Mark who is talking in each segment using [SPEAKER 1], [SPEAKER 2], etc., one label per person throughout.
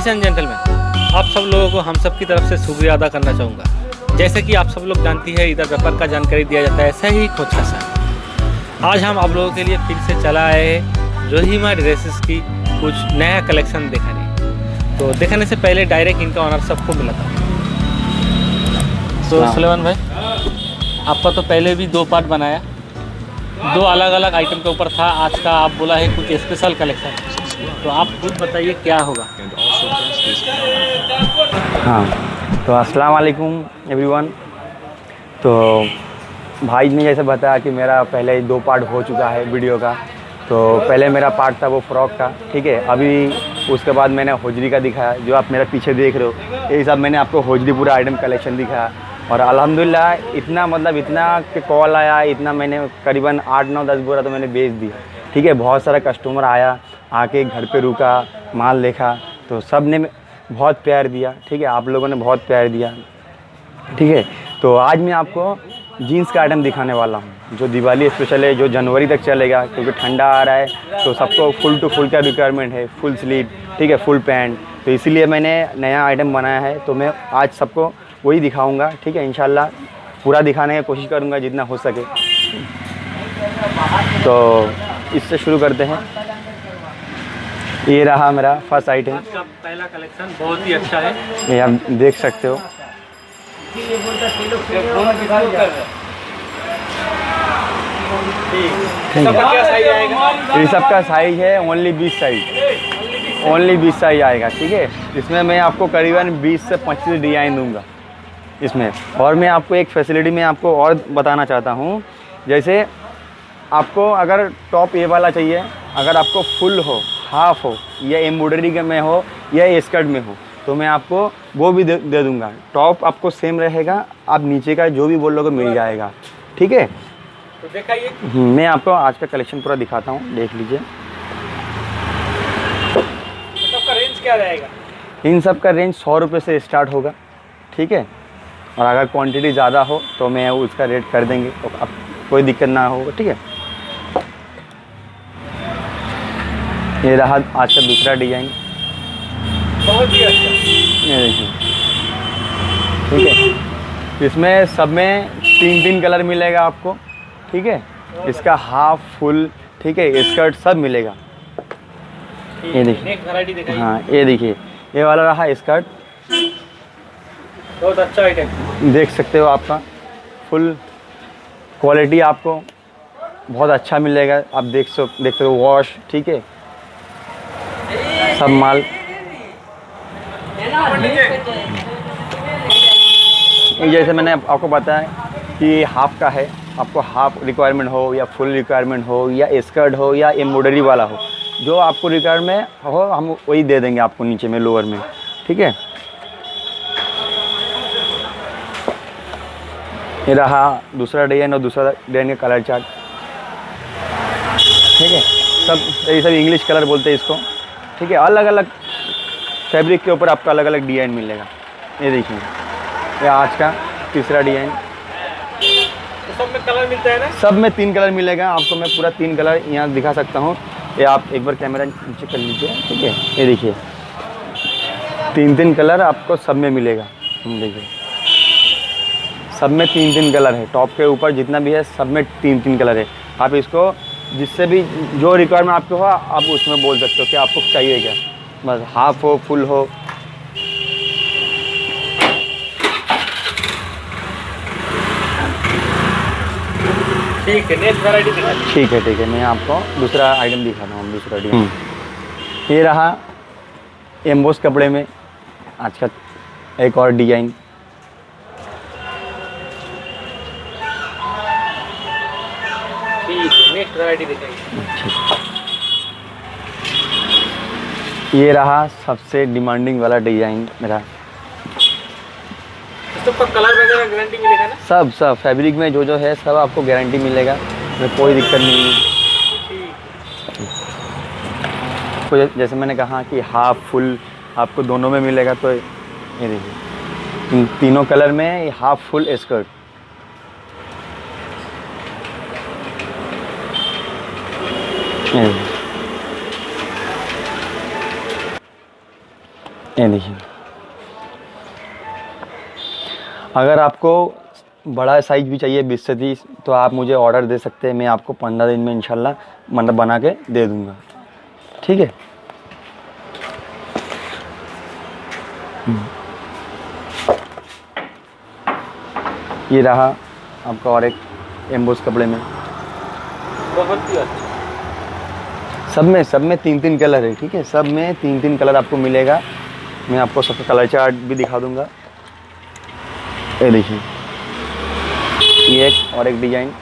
[SPEAKER 1] Ladies and gentleman, आप सब लोगों को हम सब की तरफ से शुक्रिया अदा करना चाहूँगा। जैसे कि आप सब लोग जानती है, इधर व्यापार का जानकारी दिया जाता है, ऐसा ही खोज खासा। आज हम आप लोगों के लिए फिर से चला आए हैं जोहिमा ड्रेसेस की कुछ नया कलेक्शन दिखाने। तो दिखाने से पहले डायरेक्ट इनका ऑनर सबको मिला था। तो सुलेमान भाई, आपका तो पहले भी 2 पार्ट बनाया, 2 अलग अलग आइटम के ऊपर था। आज का आप बोला है कुछ स्पेशल कलेक्शन, तो आप खुद बताइए क्या होगा।
[SPEAKER 2] हाँ, तो अस्सलाम वालेकुम एवरीवन। तो भाई ने जैसे बताया कि मेरा पहले 2 पार्ट हो चुका है वीडियो का। तो पहले मेरा पार्ट था वो फ्रॉक का, ठीक है। अभी उसके बाद मैंने होजरी का दिखाया, जो आप मेरा पीछे देख रहे हो। ये सब मैंने आपको होजरी पूरा आइटम कलेक्शन दिखाया। और अल्हम्दुलिल्लाह इतना के कॉल आया, इतना मैंने करीबन 8, 9, 10 बोरा तो मैंने बेच दिया, ठीक है। बहुत सारा कस्टमर आया, आके घर पे रुका, माल देखा, तो सब ने बहुत प्यार दिया, ठीक है। आप लोगों ने बहुत प्यार दिया, ठीक है। तो आज मैं आपको जीन्स का आइटम दिखाने वाला हूँ, जो दिवाली स्पेशल है, जो जनवरी तक चलेगा, क्योंकि ठंडा आ रहा है तो सबको फुल टू फुल का रिक्वायरमेंट है, फुल स्लीव, ठीक है, फुल पैंट। तो इसीलिए मैंने नया आइटम बनाया है। तो मैं आज सबको वही दिखाऊंगा, ठीक है। इंशाल्लाह पूरा दिखाने की कोशिश करूंगा जितना हो सके। तो इससे शुरू करते हैं। ये रहा मेरा फर्स्ट आइटम।
[SPEAKER 1] आपका पहला कलेक्शन बहुत ही अच्छा है,
[SPEAKER 2] ये आप देख सकते हो।
[SPEAKER 1] सबका क्या साइज आएगा?
[SPEAKER 2] ये सबका साइज है ओनली 20 साइज, ओनली 20 साइज आएगा, ठीक है। इसमें मैं आपको करीबन 20 से 25 डिज़ाइन दूंगा इसमें। और मैं आपको एक फैसिलिटी में आपको और बताना चाहता हूँ, जैसे आपको अगर टॉप ये वाला चाहिए, अगर आपको फुल हो, हाफ हो, या एम्ब्रॉयडरी में हो, या स्कर्ट में हो, तो मैं आपको वो भी दे दूँगा। टॉप आपको सेम रहेगा, आप नीचे का जो भी बोलोगे मिल जाएगा, ठीक है।
[SPEAKER 1] तो दिखाइए।
[SPEAKER 2] मैं आपको आज का कलेक्शन पूरा दिखाता हूँ, देख लीजिए।
[SPEAKER 1] तो सबका रेंज क्या रहेगा?
[SPEAKER 2] इन सब का रेंज 100 रुपये से स्टार्ट होगा, ठीक है। और अगर क्वांटिटी ज़्यादा हो तो मैं उसका रेट कर देंगे, तो अब कोई दिक्कत ना होगा, ठीक है। ये रहा आज का दूसरा डिज़ाइन,
[SPEAKER 1] बहुत ही अच्छा।
[SPEAKER 2] ये देखिए, ठीक है। इसमें सब में 3 कलर मिलेगा आपको, ठीक है। इसका हाफ, फुल, ठीक है, स्कर्ट सब मिलेगा। ये देखिए, हाँ ये देखिए, ये वाला रहा स्कर्ट,
[SPEAKER 1] बहुत अच्छा आइटम,
[SPEAKER 2] देख सकते हो। आपका फुल क्वालिटी आपको बहुत अच्छा मिलेगा। आप देख सकते हो, वॉश, ठीक है, सब माल। जैसे मैंने आपको बताया कि हाफ का है, आपको हाफ रिक्वायरमेंट हो या फुल रिक्वायरमेंट हो या स्कर्ट हो या एम्ब्रॉयडरी वाला हो, जो आपको रिक्वायरमेंट हो हम वही दे देंगे आपको नीचे में, लोअर में, ठीक है। ये रहा दूसरा डिजाइन और दूसरा डिजाइन का कलर चार्ट, ठीक है। सब ये सब इंग्लिश कलर बोलते हैं इसको, ठीक है। अलग अलग फैब्रिक के ऊपर आपको अलग अलग डिजाइन मिलेगा। ये देखिए, ये आज का तीसरा डिजाइन।
[SPEAKER 1] तो सब में कलर मिलता है ना?
[SPEAKER 2] सब में 3 कलर मिलेगा आपको। मैं पूरा 3 कलर यहाँ दिखा सकता हूँ। ये आप एक बार कैमरा नीचे कर लीजिए, ठीक है। ये देखिए, 3 कलर आपको सब में मिलेगा। देखिए, सब में 3 कलर है। टॉप के ऊपर जितना भी है सब में 3 कलर है। आप इसको जिससे भी जो रिक्वायरमेंट आपको हो आप उसमें बोल सकते हो कि आपको चाहिए क्या, बस हाफ हो, फुल हो।
[SPEAKER 1] ठीक है, नेक्स्ट वैरायटी दिखाइए।
[SPEAKER 2] ठीक है, ठीक है, मैं आपको दूसरा आइटम दिखाता हूँ। दूसरा डिजाइन ये रहा एम्बोस कपड़े में आज का एक और डिजाइन।
[SPEAKER 1] ठीक है, नेक्स्ट वैरायटी दिखाइए।
[SPEAKER 2] ये रहा सबसे डिमांडिंग वाला डिजाइन मेरा।
[SPEAKER 1] सबका कलर वगैरह गारंटी मिलेगा ना?
[SPEAKER 2] सब फैब्रिक में जो है सब आपको गारंटी मिलेगा, में कोई दिक्कत नहीं है। तो जैसे मैंने कहा कि हाफ, फुल आपको दोनों में मिलेगा। तो ये देखिए, तीनों कलर में हाफ, फुल, स्कर्ट। ये देखिए, अगर आपको बड़ा साइज भी चाहिए 20 से 30 तो आप मुझे ऑर्डर दे सकते हैं, मैं आपको 15 दिन में इंशाल्लाह मतलब बना के दे दूँगा, ठीक है। ये रहा आपका और एक एम्बोस कपड़े में,
[SPEAKER 1] बहुत ही अच्छा।
[SPEAKER 2] सब में 3-3 कलर है, ठीक है, सब में 3-3 कलर आपको मिलेगा। मैं आपको सबका कलर चार्ट भी दिखा दूंगा। ये देखिए, ये एक और एक डिजाइन,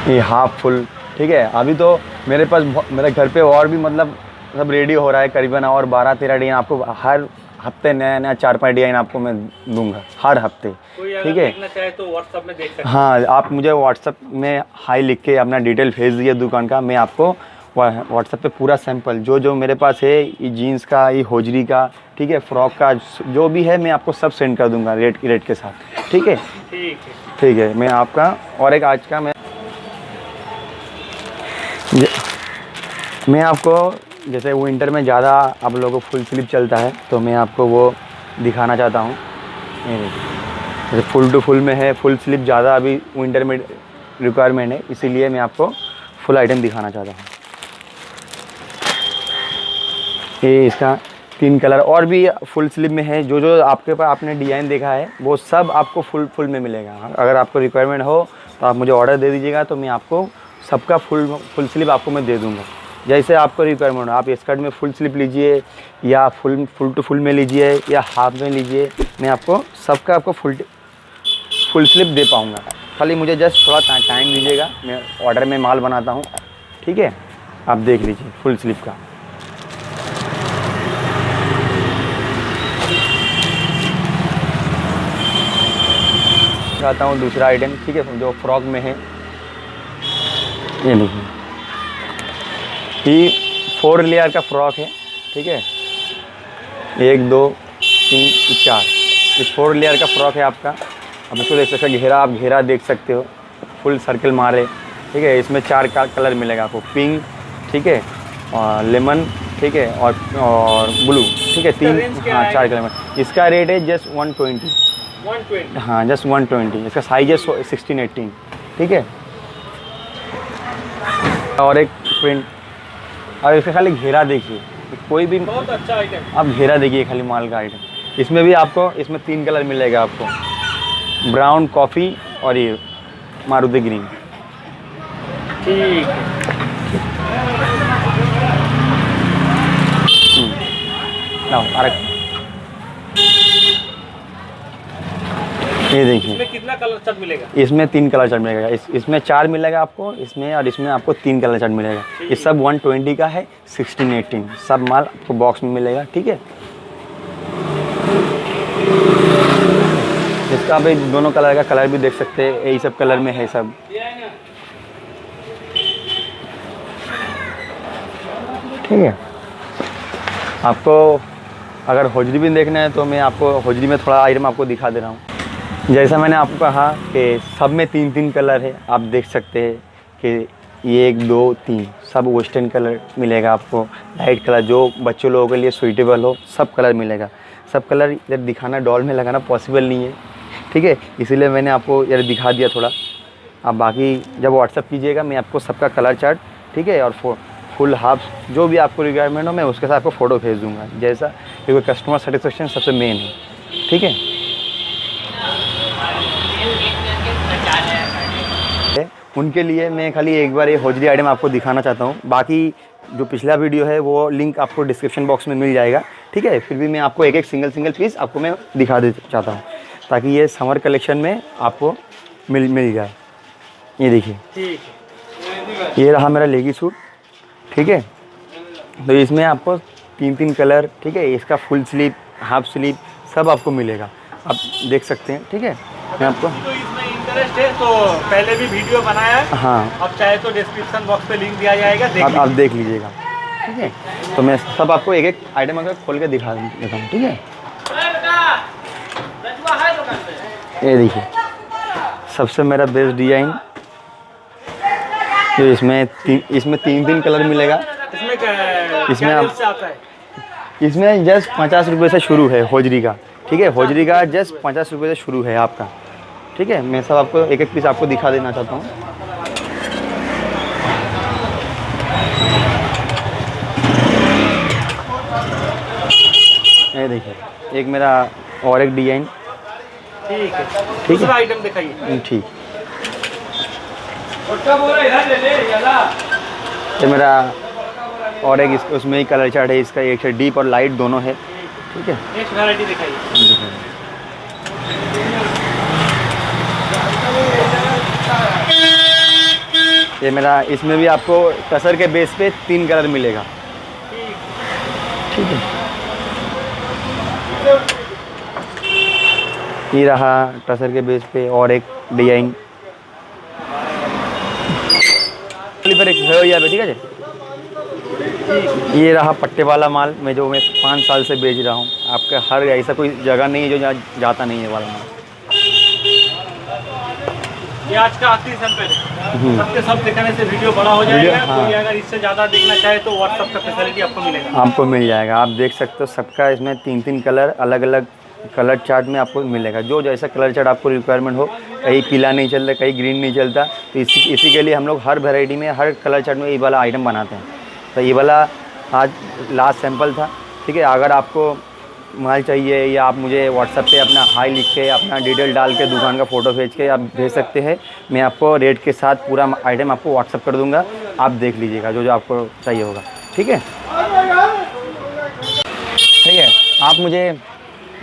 [SPEAKER 2] ये हाफ फुल, ठीक है। अभी तो मेरे पास मेरे घर पे और भी मतलब सब रेडी हो रहा है करीबन, और 12-13 डिजाइन आपको हर हफ्ते नया 4-5 डिजाइन आपको मैं दूंगा हर हफ्ते, ठीक है।
[SPEAKER 1] देखना चाहे तो व्हाट्सएप में देख सकते हैं।
[SPEAKER 2] हाँ, आप मुझे व्हाट्सएप में हाई लिख के अपना डिटेल भेज दीजिए दुकान का, मैं आपको व्हाट्सएप पे पूरा सैंपल जो मेरे पास है, ये जीन्स का, ये होजरी का, ठीक है, फ्रॉक का, जो भी है मैं आपको सब सेंड कर दूंगा रेट के साथ, ठीक है। ठीक है, मैं आपका और एक आज का मैं आपको जैसे विंटर में ज़्यादा आप लोगों को फुल स्लीव चलता है तो मैं आपको वो दिखाना चाहता हूँ। जैसे फुल टू फुल में है, फुल स्लीव ज़्यादा अभी विंटर में रिक्वायरमेंट है, इसीलिए मैं आपको फुल आइटम दिखाना चाहता हूँ। ये इसका 3 कलर और भी फुल स्लीव में है, जो आपके पास आपने डिज़ाइन देखा है वो सब आपको फुल में मिलेगा। अगर आपको रिक्वायरमेंट हो तो आप मुझे ऑर्डर दे दीजिएगा, तो मैं आपको सबका फुल स्लीव आपको मैं दे दूँगा। जैसे आपको रिक्वायरमेंट हो, आप स्कर्ट में फुल स्लीव लीजिए या फुल टू फुल में लीजिए या हाफ में लीजिए, मैं आपको सबका आपको फुल स्लीव दे पाऊँगा। खाली मुझे जस्ट थोड़ा टाइम दीजिएगा, मैं ऑर्डर में माल बनाता हूँ, ठीक है। आप देख लीजिए फुल स्लीव का। दिखाता हूँ दूसरा आइटम, ठीक है, जो फ्रॉक में है। ये देखिए, ये 4 लेयर का फ्रॉक है, ठीक है, 1 2 3 4, ये 4 लेयर का फ्रॉक है आपका। अब इसको देख सकते हैं, घेरा आप घेरा देख सकते हो, फुल सर्कल मारे, ठीक है। इसमें 4 कलर मिलेगा आपको, पिंक, ठीक है, और लेमन, ठीक है, और ब्लू, ठीक है, 4 कलर में। इसका रेट है जस्ट 120, हाँ जस्ट 120। इसका साइज है 16-18, ठीक है। और एक प्रिंट, और इसका खाली घेरा देखिए, कोई भी
[SPEAKER 1] बहुत अच्छा आइटम,
[SPEAKER 2] आप घेरा देखिए खाली माल का आइटम। इसमें भी आपको 3 कलर मिलेगा आपको, ब्राउन, कॉफ़ी और ये मारुति ग्रीन,
[SPEAKER 1] ठीक।
[SPEAKER 2] ये देखिए,
[SPEAKER 1] इसमें कितना कलर चार्ट मिलेगा?
[SPEAKER 2] इसमें 3 कलर चार्ट मिलेगा, इसमें 4 मिलेगा आपको, इसमें और इसमें आपको 3 कलर चार्ट मिलेगा। ये सब 120 का है, 16-18 सब माल आपको बॉक्स में मिलेगा, ठीक है। इसका भी दोनों कलर का कलर भी देख सकते हैं, यही सब कलर में है सब, ठीक है। आपको अगर होजरी भी देखना है तो मैं आपको होजरी में थोड़ा आइटम आपको दिखा दे रहा हूँ। जैसा मैंने आपको कहा कि सब में 3-3 कलर है, आप देख सकते हैं कि ये 1 2 3 सब वेस्टर्न कलर मिलेगा आपको, लाइट कलर जो बच्चों लोगों के लिए सूटेबल हो, सब कलर मिलेगा। सब कलर इधर दिखाना, डॉल में लगाना पॉसिबल नहीं है, ठीक है, इसीलिए मैंने आपको इधर दिखा दिया थोड़ा। आप बाकी जब व्हाट्सअप कीजिएगा मैं आपको सबका कलर चार्ट, ठीक है, और फुल हाफ जो भी आपको रिक्वायरमेंट हो मैं उसके साथ आपको फ़ोटो भेज दूँगा, जैसा क्योंकि कस्टमर सेटिस्फेक्शन सबसे मेन है, ठीक है। उनके लिए मैं खाली एक बार ये होजरी आइटम आपको दिखाना चाहता हूँ, बाकी जो पिछला वीडियो है वो लिंक आपको डिस्क्रिप्शन बॉक्स में मिल जाएगा, ठीक है। फिर भी मैं आपको एक सिंगल पीस आपको मैं दिखा दे चाहता हूँ ताकि ये समर कलेक्शन में आपको मिल जाए। ये देखिए, ये रहा मेरा लेगी सूट, ठीक है। तो इसमें आपको 3-3 कलर, ठीक है, इसका फुल स्लीव, हाफ स्लीव सब आपको मिलेगा, आप देख सकते हैं, ठीक है। मैं आपको
[SPEAKER 1] तो इसमें इंटरेस्ट है तो पहले भी वीडियो बनाया है,
[SPEAKER 2] हाँ,
[SPEAKER 1] अब चाहे तो डिस्क्रिप्शन बॉक्स पे लिंक दिया जाएगा,
[SPEAKER 2] आप देख लीजिएगा, ठीक है। तो मैं सब आपको एक आइटम अगर खोल के दिखा देता हूँ, ठीक है। ये देखिए, सबसे मेरा बेस्ट डिज़ाइन तो इसमें तीन कलर मिलेगा।
[SPEAKER 1] इसमें क्या
[SPEAKER 2] इसमें आप-
[SPEAKER 1] रेट से आता है?
[SPEAKER 2] इसमें जस्ट 50 रुपये से शुरू है होजरी का, ठीक है। होजरी का जस्ट 50 रुपये से शुरू है आपका, ठीक है। मैं सब आपको एक एक पीस आपको दिखा देना चाहता हूँ। ये देखिए, एक मेरा और एक डिजाइन,
[SPEAKER 1] ठीक है।
[SPEAKER 2] ठीक है।
[SPEAKER 1] दूसरा आइटम दिखाइए।
[SPEAKER 2] ठीक। ये मेरा और एक उसमें ही कलर चार्ट है, इसका एक है डीप और लाइट दोनों है, ठीक है।
[SPEAKER 1] नेक्स्ट वैरायटी दिखाइए।
[SPEAKER 2] ये मेरा, इसमें भी आपको टसर के बेस पे 3 कलर मिलेगा, ठीक है। ये रहा टसर के बेस पे और एक डिजाइन पर एक है यहाँ पे, ठीक है। ये रहा पट्टे वाला माल, जो मैं 5 साल से बेच रहा हूँ। आपका हर ऐसा कोई जगह नहीं है जो जहाँ जाता नहीं है वाला माल।
[SPEAKER 1] ये आज का आखिरी सैंपल है। सबके सब दिखाने से वीडियो बड़ा हो जाएगा।
[SPEAKER 2] हाँ।
[SPEAKER 1] कोई अगर इससे ज़्यादा देखना चाहे तो व्हाट्सएप का फैसिलिटी आपको मिलेगा।
[SPEAKER 2] आपको मिल जाएगा, आप देख सकते हो। सबका इसमें 3 कलर, अलग अलग कलर चार्ट में आपको मिलेगा। जो जैसा कलर चार्ट आपको रिक्वायरमेंट हो, कहीं पीला नहीं चलता, कहीं ग्रीन नहीं चलता, तो इसी के लिए हम लोग हर वैरायटी में, हर कलर चार्ट में ये वाला आइटम बनाते हैं। तो ये वाला आज लास्ट सैंपल था, ठीक है। अगर आपको माल चाहिए या आप मुझे व्हाट्सएप पे अपना हाई लिख के, अपना डिटेल डाल के, दुकान का फ़ोटो भेज के आप भेज सकते हैं। मैं आपको रेट के साथ पूरा आइटम आपको व्हाट्सएप कर दूंगा, आप देख लीजिएगा जो आपको चाहिए होगा, ठीक है। ठीक है, आप मुझे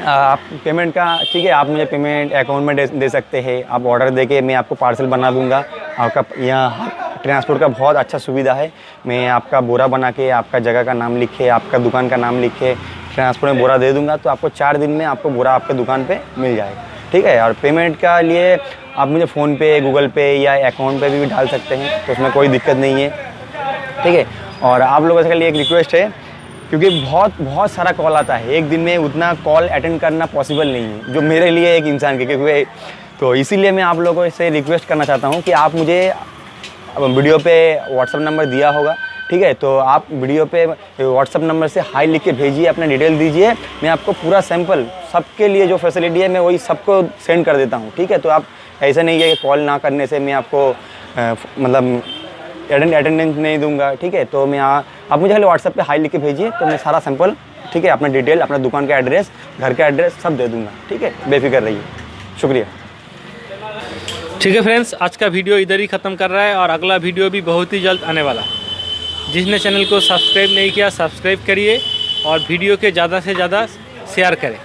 [SPEAKER 2] आप पेमेंट का, ठीक है, आप मुझे पेमेंट अकाउंट में दे सकते हैं। आप ऑर्डर देके मैं आपको पार्सल बना दूंगा। आपका यहाँ ट्रांसपोर्ट का बहुत अच्छा सुविधा है। मैं आपका बोरा बना के, आपका जगह का नाम लिख के, आपका दुकान का नाम लिख के ट्रांसपोर्ट में बोरा दे दूंगा। तो आपको 4 दिन में आपको बोरा आपके दुकान पे मिल जाएगा, ठीक है। और पेमेंट का लिए आप मुझे फ़ोनपे, गूगल पे या अकाउंट पे भी डाल सकते हैं, तो उसमें कोई दिक्कत नहीं है, ठीक है। और आप लोगों के लिए एक रिक्वेस्ट है, क्योंकि बहुत सारा कॉल आता है, एक दिन में उतना कॉल अटेंड करना पॉसिबल नहीं है, जो मेरे लिए एक इंसान के, क्योंकि तो इसीलिए मैं आप लोगों से रिक्वेस्ट करना चाहता हूँ कि आप मुझे वीडियो पे व्हाट्सअप नंबर दिया होगा, ठीक है। तो आप वीडियो पे व्हाट्सअप नंबर से हाई लिख के भेजिए, अपना डिटेल दीजिए। मैं आपको पूरा सैंपल, सबके लिए जो फैसिलिटी है मैं वही सबको सेंड कर देता हूँ, ठीक है। तो आप ऐसा नहीं है कि कॉल ना करने से मैं आपको मतलब अटेंडेंस नहीं दूंगा, ठीक है। तो मैं आप मुझे खाली व्हाट्सएप पे हाई लिख के भेजिए, तो मैं सारा सैंपल, ठीक है, अपना डिटेल, अपना दुकान का एड्रेस, घर का एड्रेस सब दे दूंगा, ठीक है। बेफिक्र रहिए, शुक्रिया।
[SPEAKER 1] ठीक है फ्रेंड्स, आज का वीडियो इधर ही ख़त्म कर रहा है और अगला वीडियो भी बहुत ही जल्द आने वाला है। जिसने चैनल को सब्सक्राइब नहीं किया, सब्सक्राइब करिए और वीडियो के ज़्यादा से ज़्यादा शेयर करें।